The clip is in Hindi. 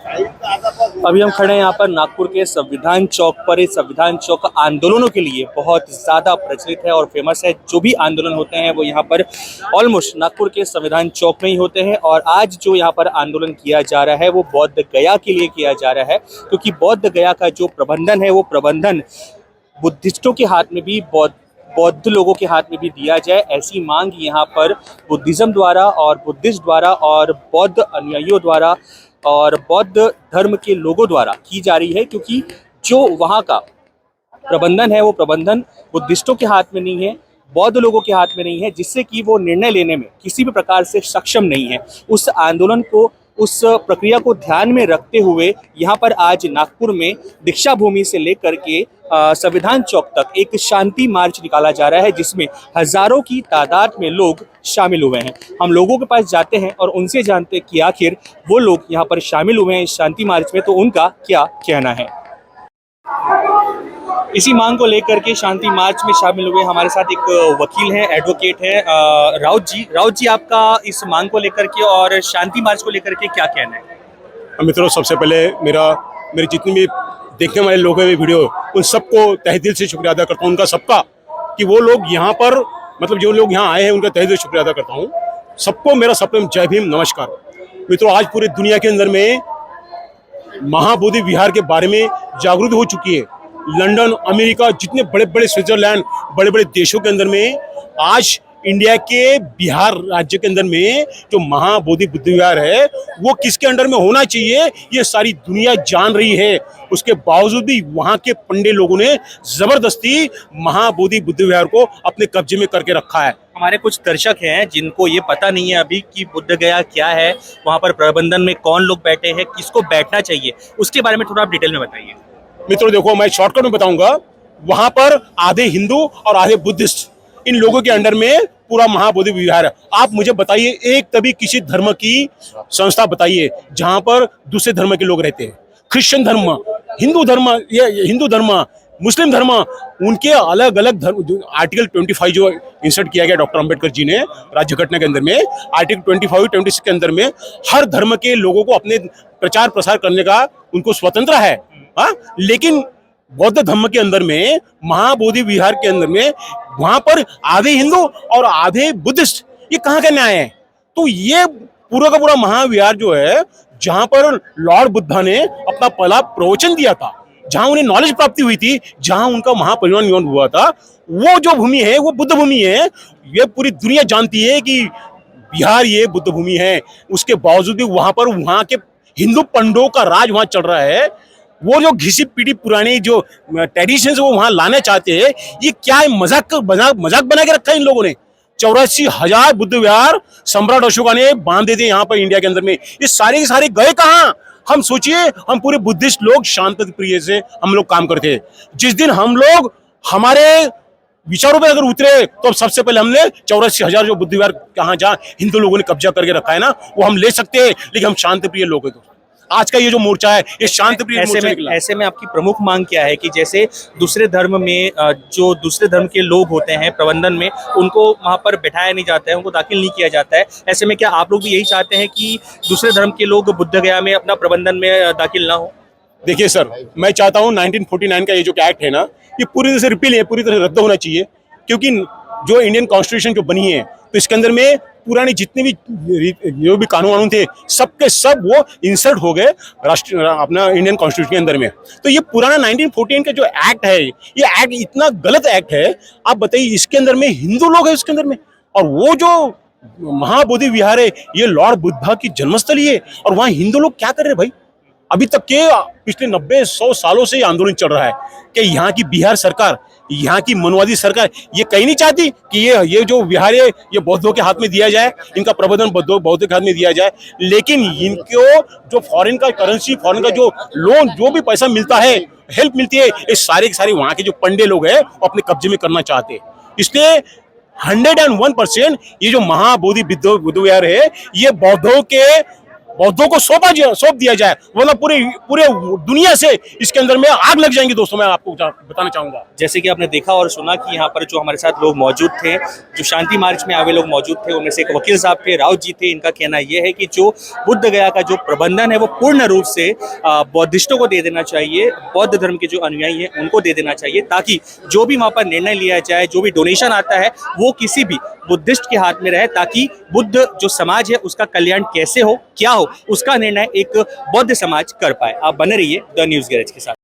अभी हम खड़े हैं यहाँ पर नागपुर के संविधान चौक पर। इस संविधान चौक आंदोलनों के लिए बहुत ज़्यादा प्रचलित है और फेमस है। जो भी आंदोलन होते हैं वो यहाँ पर ऑलमोस्ट नागपुर के संविधान चौक में ही होते हैं। और आज जो यहाँ पर आंदोलन किया जा रहा है वो बौद्ध गया के लिए किया जा रहा है, क्योंकि बौद्ध गया का जो प्रबंधन है वो प्रबंधन बुद्धिस्टों के हाथ में भी, बौद्ध लोगों के हाथ में भी दिया जाए। ऐसी मांग यहाँ पर बुद्धिज़्म द्वारा और बुद्धिस्ट द्वारा और बौद्ध अनुयायियों द्वारा और बौद्ध धर्म के लोगों द्वारा की जा रही है, क्योंकि जो वहाँ का प्रबंधन है वो प्रबंधन बुद्धिस्टों के हाथ में नहीं है, बौद्ध लोगों के हाथ में नहीं है, जिससे कि वो निर्णय लेने में किसी भी प्रकार से सक्षम नहीं है। उस आंदोलन को, उस प्रक्रिया को ध्यान में रखते हुए यहाँ पर आज नागपुर में दीक्षा भूमि से लेकर के संविधान चौक तक एक शांति मार्च निकाला जा रहा है, जिसमें हजारों की तादाद में लोग शामिल हुए हैं। हम लोगों के पास जाते हैं और उनसे जानते हैं कि आखिर वो लोग यहाँ पर शामिल हुए हैं इस शांति मार्च में, तो उनका क्या कहना है। इसी मांग को लेकर के शांति मार्च में शामिल हुए हमारे साथ एक वकील हैं, एडवोकेट हैं, राउत जी। राउत जी, आपका इस मांग को लेकर के और शांति मार्च को लेकर के क्या कहना है? मित्रों, सबसे पहले मेरे जितने भी देखने वाले लोग हैं वीडियो, उन सबको तहे दिल से शुक्रिया अदा करता हूँ, उनका सबका, कि वो लोग यहाँ पर, मतलब जो लोग यहाँ आए हैं उनका तहे दिल से शुक्रिया अदा करता हूँ। सबको मेरा सप्रेम जय भीम, नमस्कार। मित्रों, आज पूरी दुनिया के अंदर में महाबोधि विहार के बारे में जागृति हो चुकी है। लंदन, अमेरिका, जितने बड़े बड़े, स्विट्जरलैंड, बड़े बड़े देशों के अंदर में आज इंडिया के बिहार राज्य के अंदर में जो महाबोधि बुद्ध विहार है वो किसके अंडर में होना चाहिए ये सारी दुनिया जान रही है। उसके बावजूद भी वहाँ के पंडे लोगों ने जबरदस्ती महाबोधि बुद्ध विहार को अपने कब्जे में करके रखा है। हमारे कुछ दर्शक हैं जिनको ये पता नहीं है अभी कि बुद्ध गया क्या है, वहाँ पर प्रबंधन में कौन लोग बैठे हैं, किसको बैठना चाहिए, उसके बारे में थोड़ा आप डिटेल में बताइए। मित्रों देखो, मैं शॉर्टकट में बताऊंगा। वहां पर आधे हिंदू और आधे बुद्धिस्ट, इन लोगों के अंडर में पूरा महाबोधि विहार है। आप मुझे बताइए एक तभी किसी धर्म की संस्था बताइए जहां पर दूसरे धर्म के लोग रहते हैं। क्रिश्चियन धर्म, हिंदू धर्म, ये हिंदू धर्म, मुस्लिम धर्म, उनके अलग अलग धर्म। आर्टिकल 25 जो इंसर्ट किया गया डॉक्टर अंबेडकर जी ने राज्य घटना के अंदर में, आर्टिकल 25, 26 के अंदर में हर धर्म के लोगों को अपने प्रचार प्रसार करने का उनको स्वतंत्र है। हाँ, लेकिन बौद्ध धर्म के अंदर में, महाबोधि विहार के अंदर में, वहां पर आधे हिंदू और आधे बुद्धिस्ट, ये कहाँ का न्याय है? तो ये पूरा का पूरा महाविहार जो है, जहां पर लॉर्ड बुद्धा ने अपना पहला प्रवचन दिया था, जहां उन्हें नॉलेज प्राप्ति हुई थी, जहां उनका महापरिनिर्वाण हुआ था, वो जो भूमि है वो बुद्ध भूमि है। ये पूरी दुनिया जानती है कि बिहार ये बुद्ध भूमि है। उसके बावजूद भी वहां पर वहां के हिंदू पंडों का राज वहां चल रहा है। वो जो घिसी पीटी पुरानी जो ट्रेडिशंस वो वहां लाना चाहते हैं, ये क्या है? मजाक बना के रखा है इन लोगों ने। 84,000 बुद्ध विहार सम्राट अशोका ने बांध देते यहाँ पर इंडिया के अंदर में। ये सारे के सारे गए कहाँ? हम सोचिए, हम पूरे बुद्धिस्ट लोग शांति प्रिय से हम लोग काम करते हैं। जिस दिन हम लोग हमारे विचारों पे अगर उतरे तो सबसे पहले हमने 84,000 जो बुद्ध विहार कहाँ जहाँ हिंदू लोगों ने कब्जा करके रखा है ना, वो हम ले सकते हैं। लेकिन हम शांति प्रिय लोग हैं। आज का ये जो मोर्चा है ये शांति प्रिय मोर्चा निकला। ऐसे में आपकी प्रमुख मांग क्या है कि जैसे दूसरे धर्म में जो दूसरे धर्म के लोग होते हैं प्रबंधन में, उनको वहां पर बैठाया नहीं जाता है, उनको दाखिल नहीं किया जाता है। ऐसे में क्या आप लोग भी यही चाहते हैं कि दूसरे धर्म के लोग बुद्ध गया में अपना प्रबंधन में दाखिल ना हो? देखिए सर, मैं चाहता हूँ 1949 का ये जो एक्ट है ना, ये पूरी तरह से रिपील है, पूरी तरह रद्द होना चाहिए। क्योंकि जो इंडियन कॉन्स्टिट्यूशन जो बनी है, तो इसके अंदर में पुराने जितने भी जो भी कानून थे, सबके सब वो इंसर्ट हो गए राष्ट्र अपना इंडियन कॉन्स्टिट्यूशन के अंदर में। तो ये पुराना 1914 का जो एक्ट है, ये एक्ट इतना गलत एक्ट है। आप बताइए, इसके अंदर में हिंदू लोग हैं इसके अंदर में, और वो जो महाबोधि विहार है ये लॉर्ड बुद्धा की जन्मस्थली है, और वहाँ हिंदू लोग क्या कर रहे हैं भाई? अभी तक के पिछले 90-100 सालों से ये आंदोलन चल रहा है कि यहाँ की बिहार सरकार, यहाँ की मनवादी सरकार ये कहीं नहीं चाहती कि ये जो विहार है ये बौद्धों के हाथ में दिया जाए, इनका प्रबंधन बौद्धों के हाथ में दिया जाए। लेकिन इनको जो फॉरेन का करेंसी, फॉरेन का जो लोन, जो भी पैसा मिलता है, हेल्प मिलती है, ये सारे के सारे वहाँ के जो पंडे लोग हैं वो अपने कब्जे में करना चाहते हैं। इसलिए 101% ये जो महाबोधि बुद्ध विहार है ये बौद्धों के बौद्धों को सौंप दिया जाए, वरना पूरे पूरे दुनिया से इसके अंदर में आग लग जाएंगी। दोस्तों मैं आपको बताना चाहूंगा, जैसे कि आपने देखा और सुना कि यहाँ पर जो हमारे साथ लोग मौजूद थे, जो शांति मार्च में आए लोग मौजूद थे, उनमें से एक वकील साहब थे, राउत जी थे। इनका कहना यह है कि जो बुद्ध गया का जो प्रबंधन है वो पूर्ण रूप से बौद्धिस्टों को दे देना चाहिए, बौद्ध धर्म के जो अनुयायी हैं उनको दे देना चाहिए, ताकि जो भी वहाँ पर निर्णय लिया जाए, जो भी डोनेशन आता है वो किसी भी बुद्धिस्ट के हाथ में रहे, ताकि बुद्ध जो समाज है उसका कल्याण कैसे हो, क्या हो, उसका निर्णय एक बौद्ध समाज कर पाए। आप बने रहिए द न्यूज़ गैरेज के साथ।